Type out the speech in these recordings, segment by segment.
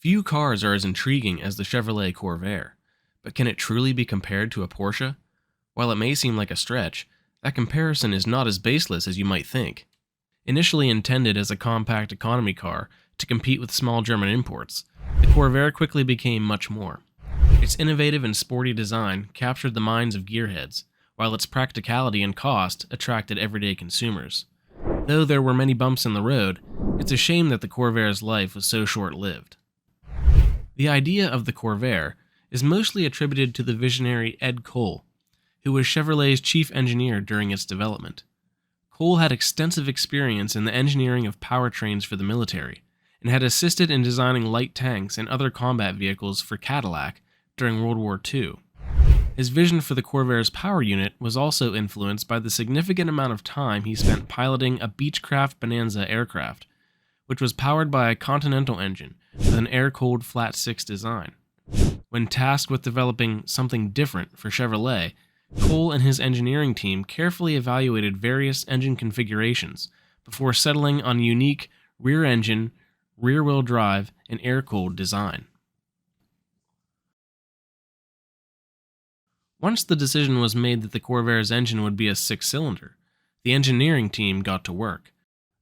Few cars are as intriguing as the Chevrolet Corvair, but can it truly be compared to a Porsche? While it may seem like a stretch, that comparison is not as baseless as you might think. Initially intended as a compact economy car to compete with small German imports, the Corvair quickly became much more. Its innovative and sporty design captured the minds of gearheads, while its practicality and cost attracted everyday consumers. Though there were many bumps in the road, it's a shame that the Corvair's life was so short-lived. The idea of the Corvair is mostly attributed to the visionary Ed Cole, who was Chevrolet's chief engineer during its development. Cole had extensive experience in the engineering of powertrains for the military, and had assisted in designing light tanks and other combat vehicles for Cadillac during World War II. His vision for the Corvair's power unit was also influenced by the significant amount of time he spent piloting a Beechcraft Bonanza aircraft, which was powered by a Continental engine with an air-cooled flat-six design. When tasked with developing something different for Chevrolet, Cole and his engineering team carefully evaluated various engine configurations before settling on a unique rear-engine, rear-wheel drive, and air-cooled design. Once the decision was made that the Corvair's engine would be a six-cylinder, the engineering team got to work.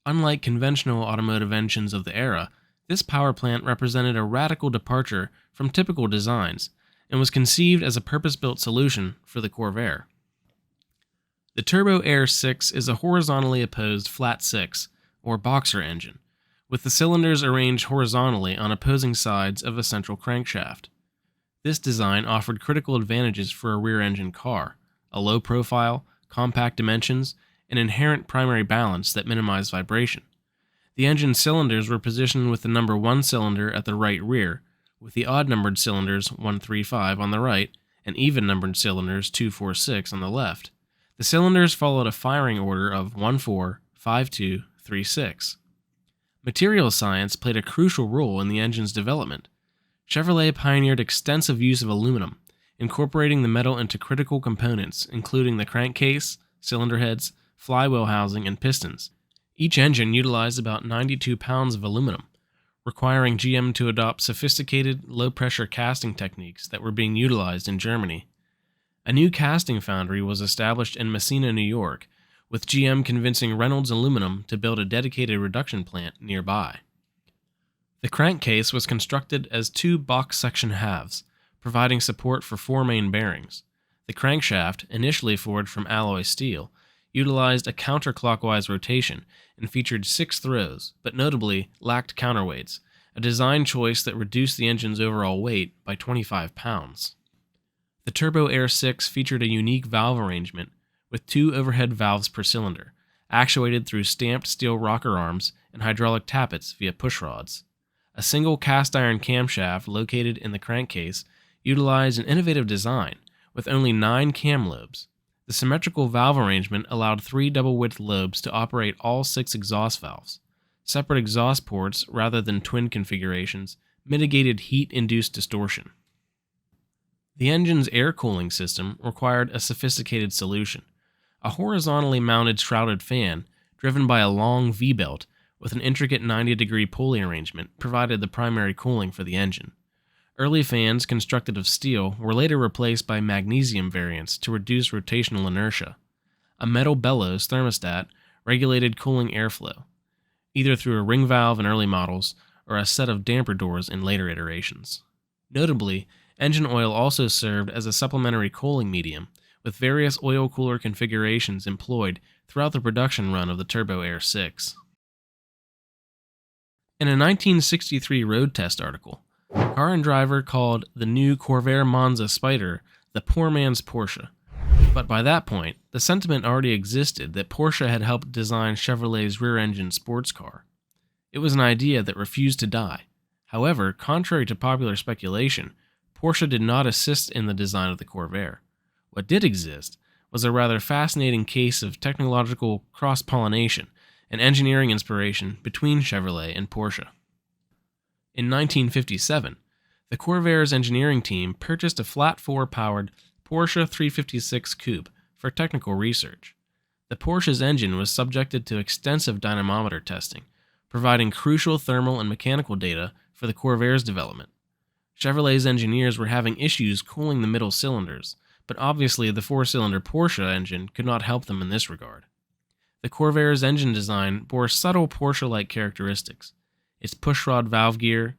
Unlike conventional automotive engines of the era, this power plant represented a radical departure from typical designs and was conceived as a purpose-built solution for the Corvair. The Turbo Air 6 is a horizontally opposed flat-six, or boxer engine, with the cylinders arranged horizontally on opposing sides of a central crankshaft. This design offered critical advantages for a rear-engine car: a low profile, compact dimensions, and inherent primary balance that minimized vibration. The engine cylinders were positioned with the number 1 cylinder at the right rear, with the odd-numbered cylinders 1, 3, 5 on the right, and even-numbered cylinders 2, 4, 6 on the left. The cylinders followed a firing order of 1, 4, 5, 2, 3, 6. Material science played a crucial role in the engine's development. Chevrolet pioneered extensive use of aluminum, incorporating the metal into critical components, including the crankcase, cylinder heads, flywheel housing, and pistons. Each engine utilized about 92 pounds of aluminum, requiring GM to adopt sophisticated, low-pressure casting techniques that were being utilized in Germany. A new casting foundry was established in Messina, New York, with GM convincing Reynolds Aluminum to build a dedicated reduction plant nearby. The crankcase was constructed as 2 box section halves, providing support for 4 main bearings. The crankshaft, initially forged from alloy steel, utilized a counterclockwise rotation and featured 6 throws, but notably lacked counterweights, a design choice that reduced the engine's overall weight by 25 pounds. The Turbo Air 6 featured a unique valve arrangement with 2 overhead valves per cylinder, actuated through stamped steel rocker arms and hydraulic tappets via pushrods. A single cast-iron camshaft located in the crankcase utilized an innovative design with only 9 cam lobes. The symmetrical valve arrangement allowed 3 double-width lobes to operate all 6 exhaust valves. Separate exhaust ports, rather than twin configurations, mitigated heat-induced distortion. The engine's air cooling system required a sophisticated solution: a horizontally mounted shrouded fan driven by a long V-belt with an intricate 90-degree pulley arrangement provided the primary cooling for the engine. Early fans constructed of steel were later replaced by magnesium variants to reduce rotational inertia. A metal bellows thermostat regulated cooling airflow, either through a ring valve in early models or a set of damper doors in later iterations. Notably, engine oil also served as a supplementary cooling medium, with various oil cooler configurations employed throughout the production run of the Turbo Air 6. In a 1963 road test article, Car and Driver called the new Corvair Monza Spider the poor man's Porsche. But by that point, the sentiment already existed that Porsche had helped design Chevrolet's rear-engine sports car. It was an idea that refused to die. However, contrary to popular speculation, Porsche did not assist in the design of the Corvair. What did exist was a rather fascinating case of technological cross-pollination and engineering inspiration between Chevrolet and Porsche. In 1957, the Corvair's engineering team purchased a flat-4-powered Porsche 356 Coupe for technical research. The Porsche's engine was subjected to extensive dynamometer testing, providing crucial thermal and mechanical data for the Corvairs development. Chevrolet's engineers were having issues cooling the middle cylinders, but obviously the four-cylinder Porsche engine could not help them in this regard. The Corvair's engine design bore subtle Porsche-like characteristics. Its pushrod valve gear,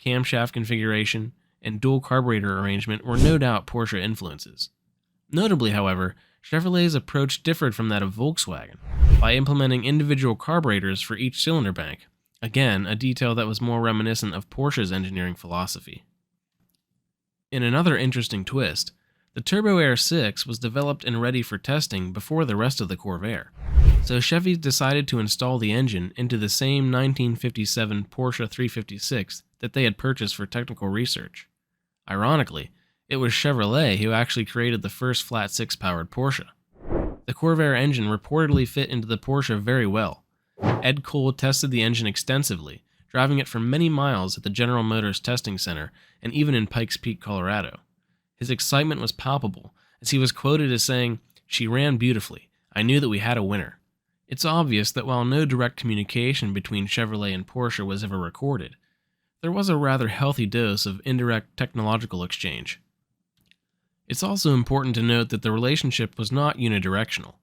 camshaft configuration, and dual carburetor arrangement were no doubt Porsche influences. Notably, however, Chevrolet's approach differed from that of Volkswagen by implementing individual carburetors for each cylinder bank, again a detail that was more reminiscent of Porsche's engineering philosophy. In another interesting twist, the Turbo Air 6 was developed and ready for testing before the rest of the Corvair, so Chevy decided to install the engine into the same 1957 Porsche 356 that they had purchased for technical research. Ironically, it was Chevrolet who actually created the first flat six-powered Porsche. The Corvair engine reportedly fit into the Porsche very well. Ed Cole tested the engine extensively, driving it for many miles at the General Motors Testing Center and even in Pikes Peak, Colorado. His excitement was palpable, as he was quoted as saying, "She ran beautifully. I knew that we had a winner." It's obvious that while no direct communication between Chevrolet and Porsche was ever recorded, there was a rather healthy dose of indirect technological exchange. It's also important to note that the relationship was not unidirectional.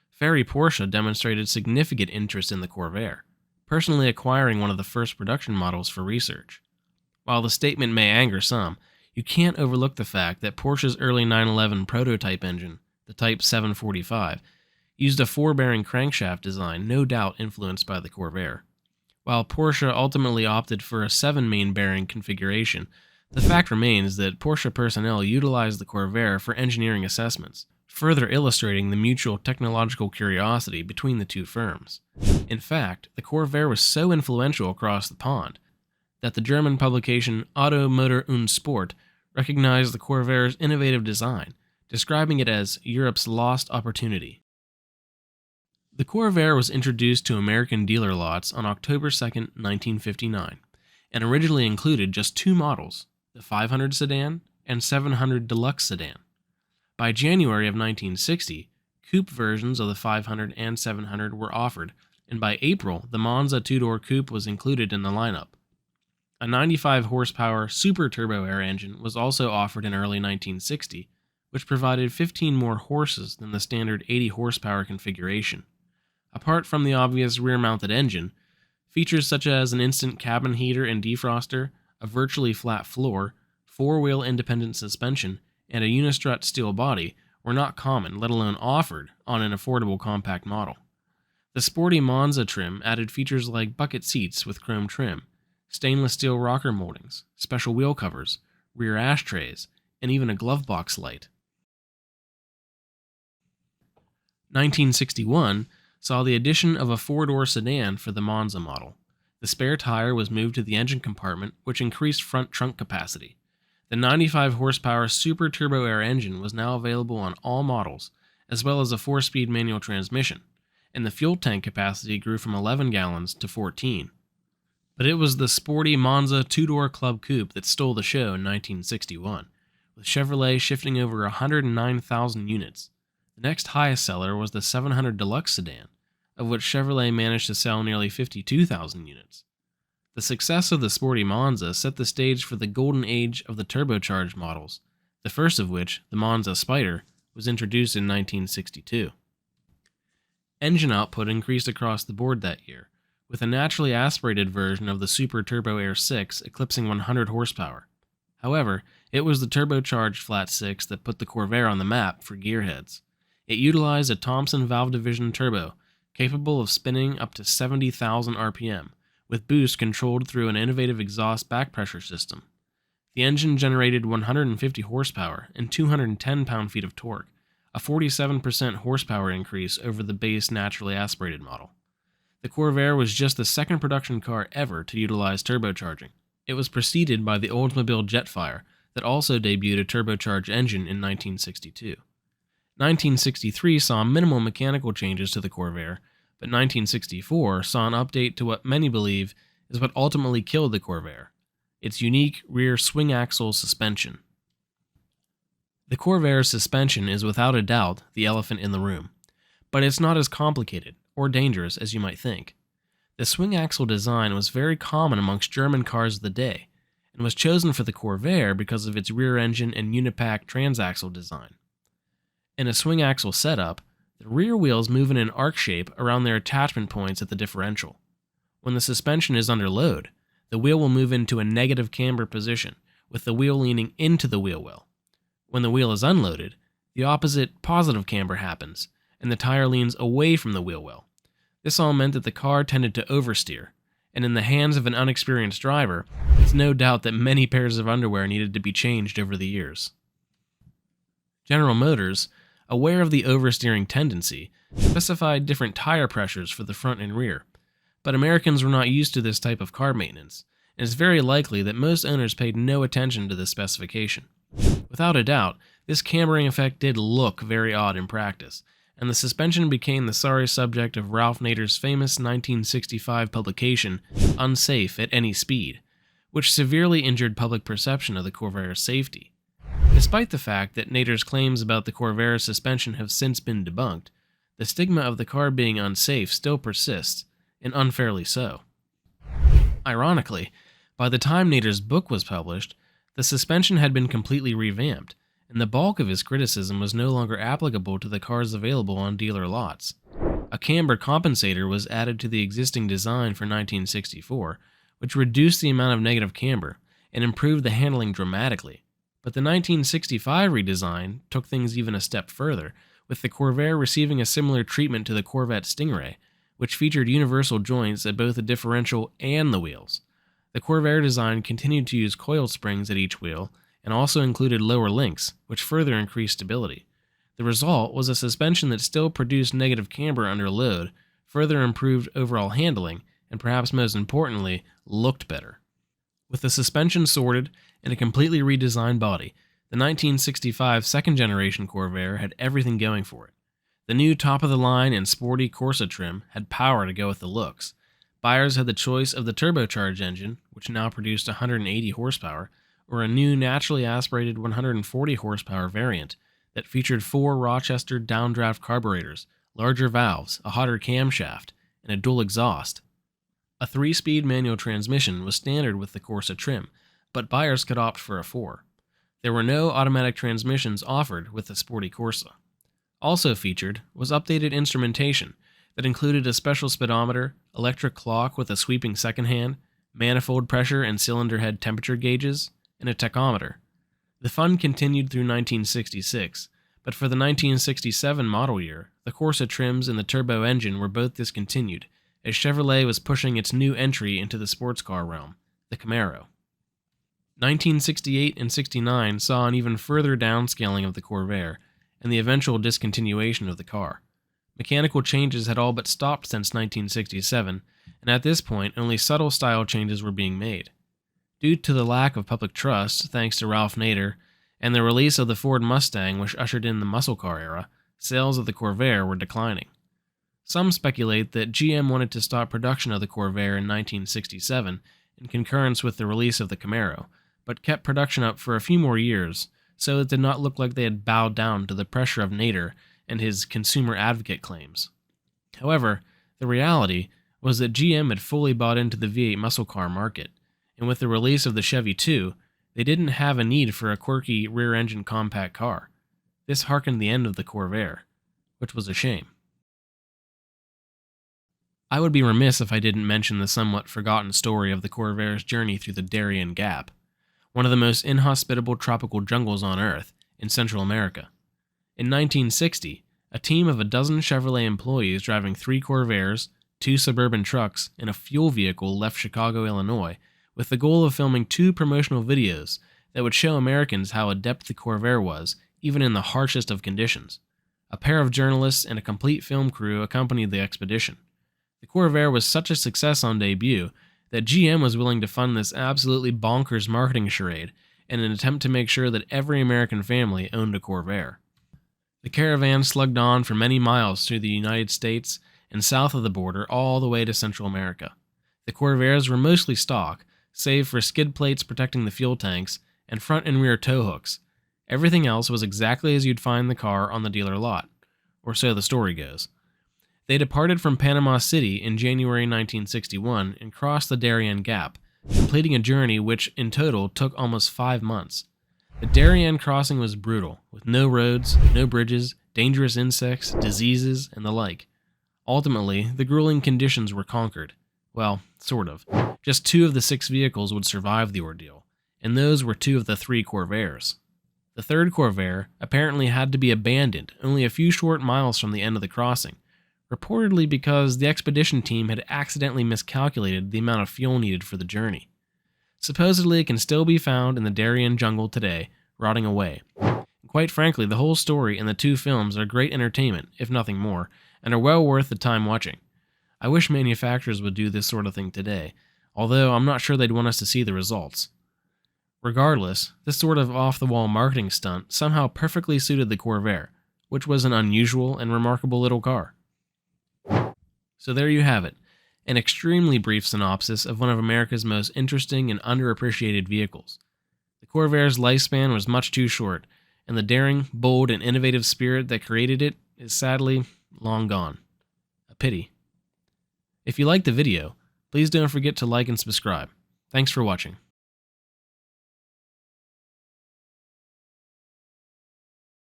Ferry Porsche demonstrated significant interest in the Corvair, personally acquiring one of the first production models for research. While the statement may anger some, you can't overlook the fact that Porsche's early 911 prototype engine, the Type 745, used a four-bearing crankshaft design no doubt influenced by the Corvair. While Porsche ultimately opted for a 7-main bearing configuration, the fact remains that Porsche personnel utilized the Corvair for engineering assessments, further illustrating the mutual technological curiosity between the two firms. In fact, the Corvair was so influential across the pond that the German publication Auto Motor und Sport recognized the Corvair's innovative design, describing it as Europe's lost opportunity. The Corvair was introduced to American dealer lots on October 2, 1959, and originally included just two models, the 500 sedan and 700 Deluxe sedan. By January of 1960, coupe versions of the 500 and 700 were offered, and by April, the Monza two-door coupe was included in the lineup. A 95 horsepower Super Turbo Air engine was also offered in early 1960, which provided 15 more horses than the standard 80 horsepower configuration. Apart from the obvious rear-mounted engine, features such as an instant cabin heater and defroster, a virtually flat floor, four-wheel independent suspension, and a unistrut steel body were not common, let alone offered, on an affordable compact model. The sporty Monza trim added features like bucket seats with chrome trim, stainless steel rocker moldings, special wheel covers, rear ashtrays, and even a glove box light. 1961 saw the addition of a four-door sedan for the Monza model. The spare tire was moved to the engine compartment, which increased front trunk capacity. The 95 horsepower Super Turbo Air engine was now available on all models, as well as a 4-speed manual transmission, and the fuel tank capacity grew from 11 gallons to 14. But it was the sporty Monza two-door Club Coupe that stole the show in 1961, with Chevrolet shifting over 109,000 units. The next highest seller was the 700 Deluxe sedan, of which Chevrolet managed to sell nearly 52,000 units. The success of the sporty Monza set the stage for the golden age of the turbocharged models, the first of which, the Monza Spider, was introduced in 1962. Engine output increased across the board that year, with a naturally aspirated version of the Super Turbo Air 6 eclipsing 100 horsepower. However, it was the turbocharged flat 6 that put the Corvair on the map for gearheads. It utilized a Thomson valve division turbo, capable of spinning up to 70,000 RPM, with boost controlled through an innovative exhaust back pressure system. The engine generated 150 horsepower and 210 pound-feet of torque, a 47% horsepower increase over the base naturally aspirated model. The Corvair was just the second production car ever to utilize turbocharging. It was preceded by the Oldsmobile Jetfire that also debuted a turbocharged engine in 1962. 1963 saw minimal mechanical changes to the Corvair, but 1964 saw an update to what many believe is what ultimately killed the Corvair, its unique rear swing axle suspension. The Corvair's suspension is without a doubt the elephant in the room, but it's not as complicated or dangerous as you might think. The swing axle design was very common amongst German cars of the day, and was chosen for the Corvair because of its rear engine and unipack transaxle design. In a swing axle setup, the rear wheels move in an arc shape around their attachment points at the differential. When the suspension is under load, the wheel will move into a negative camber position, with the wheel leaning into the wheel well. When the wheel is unloaded, the opposite positive camber happens, and the tire leans away from the wheel well. This all meant that the car tended to oversteer, and in the hands of an unexperienced driver, it's no doubt that many pairs of underwear needed to be changed over the years. General Motors, aware of the oversteering tendency, specified different tire pressures for the front and rear, but Americans were not used to this type of car maintenance, and it's very likely that most owners paid no attention to this specification. Without a doubt, this cambering effect did look very odd in practice, and the suspension became the sorry subject of Ralph Nader's famous 1965 publication, Unsafe at Any Speed, which severely injured public perception of the Corvair's safety. Despite the fact that Nader's claims about the Corvair's suspension have since been debunked, the stigma of the car being unsafe still persists, and unfairly so. Ironically, by the time Nader's book was published, the suspension had been completely revamped, and the bulk of his criticism was no longer applicable to the cars available on dealer lots. A camber compensator was added to the existing design for 1964, which reduced the amount of negative camber and improved the handling dramatically. But the 1965 redesign took things even a step further, with the Corvair receiving a similar treatment to the Corvette Stingray, which featured universal joints at both the differential and the wheels. The Corvair design continued to use coil springs at each wheel, and also included lower links, which further increased stability. The result was a suspension that still produced negative camber under load, further improved overall handling, and perhaps most importantly, looked better. With the suspension sorted and a completely redesigned body, the 1965 second-generation Corvair had everything going for it. The new top-of-the-line and sporty Corsa trim had power to go with the looks. Buyers had the choice of the turbocharged engine, which now produced 180 horsepower, or a new naturally aspirated 140 horsepower variant that featured 4 Rochester downdraft carburetors, larger valves, a hotter camshaft, and a dual exhaust. A 3-speed manual transmission was standard with the Corsa trim, but buyers could opt for a 4. There were no automatic transmissions offered with the sporty Corsa. Also featured was updated instrumentation that included a special speedometer, electric clock with a sweeping second hand, manifold pressure and cylinder head temperature gauges, and a tachometer. The fun continued through 1966, but for the 1967 model year, the Corsa trims and the turbo engine were both discontinued, as Chevrolet was pushing its new entry into the sports car realm, the Camaro. 1968 and 69 saw an even further downscaling of the Corvair, and the eventual discontinuation of the car. Mechanical changes had all but stopped since 1967, and at this point only subtle style changes were being made. Due to the lack of public trust, thanks to Ralph Nader, and the release of the Ford Mustang which ushered in the muscle car era, sales of the Corvair were declining. Some speculate that GM wanted to stop production of the Corvair in 1967 in concurrence with the release of the Camaro, but kept production up for a few more years, so it did not look like they had bowed down to the pressure of Nader and his consumer advocate claims. However, the reality was that GM had fully bought into the V8 muscle car market, and with the release of the Chevy 2, they didn't have a need for a quirky rear-engine compact car. This harkened the end of the Corvair, which was a shame. I would be remiss if I didn't mention the somewhat forgotten story of the Corvair's journey through the Darien Gap, one of the most inhospitable tropical jungles on Earth, in Central America. In 1960, a team of a dozen Chevrolet employees driving 3 Corvairs, 2 suburban trucks, and a fuel vehicle left Chicago, Illinois, with the goal of filming 2 promotional videos that would show Americans how adept the Corvair was, even in the harshest of conditions. A pair of journalists and a complete film crew accompanied the expedition. The Corvair was such a success on debut that GM was willing to fund this absolutely bonkers marketing charade in an attempt to make sure that every American family owned a Corvair. The caravan slugged on for many miles through the United States and south of the border all the way to Central America. The Corvairs were mostly stock, save for skid plates protecting the fuel tanks and front and rear tow hooks. Everything else was exactly as you'd find the car on the dealer lot, or so the story goes. They departed from Panama City in January 1961 and crossed the Darien Gap, completing a journey which in total took almost 5 months. The Darien crossing was brutal, with no roads, no bridges, dangerous insects, diseases, and the like. Ultimately, the grueling conditions were conquered. Well, sort of. Just 2 of the 6 vehicles would survive the ordeal, and those were 2 of the 3 Corvairs. The third Corvair apparently had to be abandoned only a few short miles from the end of the crossing, reportedly because the expedition team had accidentally miscalculated the amount of fuel needed for the journey. Supposedly it can still be found in the Darien jungle today, rotting away. And quite frankly, the whole story and the 2 films are great entertainment, if nothing more, and are well worth the time watching. I wish manufacturers would do this sort of thing today, although I'm not sure they'd want us to see the results. Regardless, this sort of off-the-wall marketing stunt somehow perfectly suited the Corvair, which was an unusual and remarkable little car. So there you have it, an extremely brief synopsis of one of America's most interesting and underappreciated vehicles. The Corvair's lifespan was much too short, and the daring, bold, and innovative spirit that created it is sadly long gone. A pity. If you liked the video, please don't forget to like and subscribe. Thanks for watching.